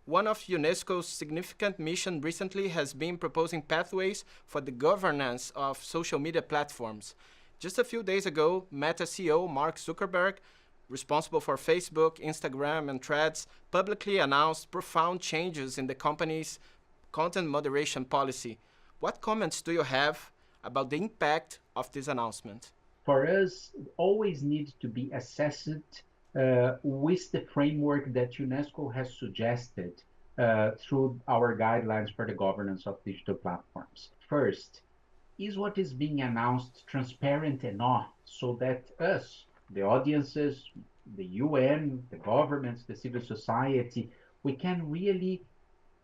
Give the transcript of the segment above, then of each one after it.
one of UNESCO's significant mission recently has been proposing pathways for the governance of social media platforms. Just a few days ago, Meta CEO Mark Zuckerberg, responsible for Facebook, Instagram, and Threads, publicly announced profound changes in the company's content moderation policy. What comments do you have about the impact of this announcement? For us, it always needs to be assessed with the framework that UNESCO has suggested through our guidelines for the governance of digital platforms. First, is what is being announced transparent enough so that us, the audiences, the UN, the governments, the civil society, we can really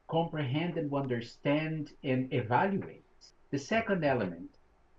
comprehend and understand and evaluate. The second element,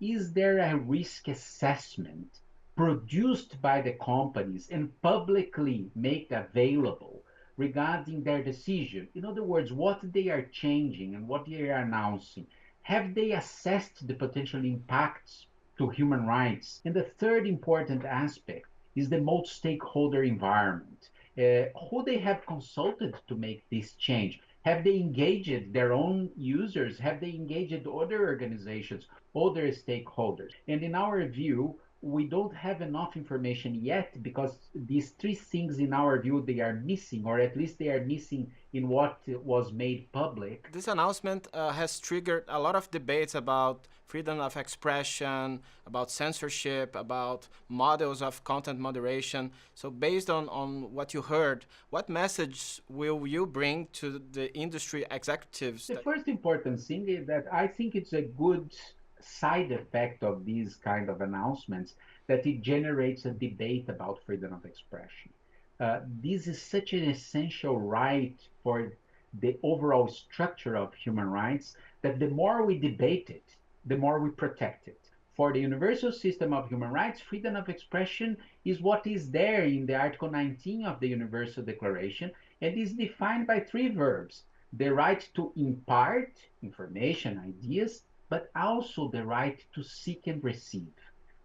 is there a risk assessment produced by the companies and publicly made available regarding their decision? In other words, what they are changing and what they are announcing. Have they assessed the potential impacts to human rights? And the third important aspect is the multi-stakeholder environment. Who they have consulted to make this change? Have they engaged their own users? Have they engaged other organizations, other stakeholders? And in our view, we don't have enough information yet because these three things, in our view, they are missing, or at least they are missing in what was made public. This announcement has triggered a lot of debates about freedom of expression, about censorship, about models of content moderation. So, based on what you heard, what message will you bring to the industry executives? The first important thing is that I think it's a good side effect of these kind of announcements that it generates a debate about freedom of expression. This is such an essential right for the overall structure of human rights that the more we debate it, the more we protect it. For the universal system of human rights, freedom of expression is what is there in the Article 19 of the Universal Declaration and is defined by three verbs: the right to impart information, ideas, but also the right to seek and receive.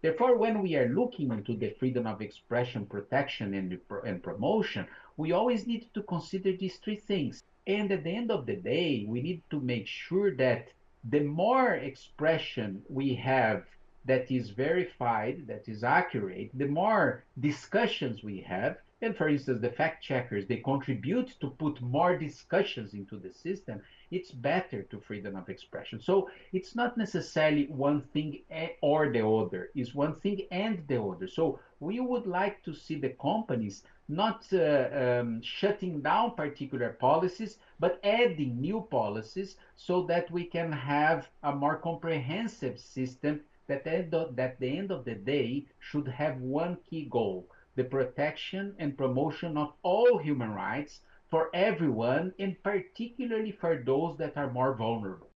Therefore, when we are looking into the freedom of expression, protection, and promotion, we always need to consider these three things. And at the end of the day, we need to make sure that the more expression we have that is verified, that is accurate, the more discussions we have. And for instance, the fact checkers, they contribute to put more discussions into the system. It's better to freedom of expression. So it's not necessarily one thing or the other. It's one thing and the other. So we would like to see the companies not shutting down particular policies, but adding new policies so that we can have a more comprehensive system that at the end of the day should have one key goal: the protection and promotion of all human rights for everyone, and particularly for those that are more vulnerable.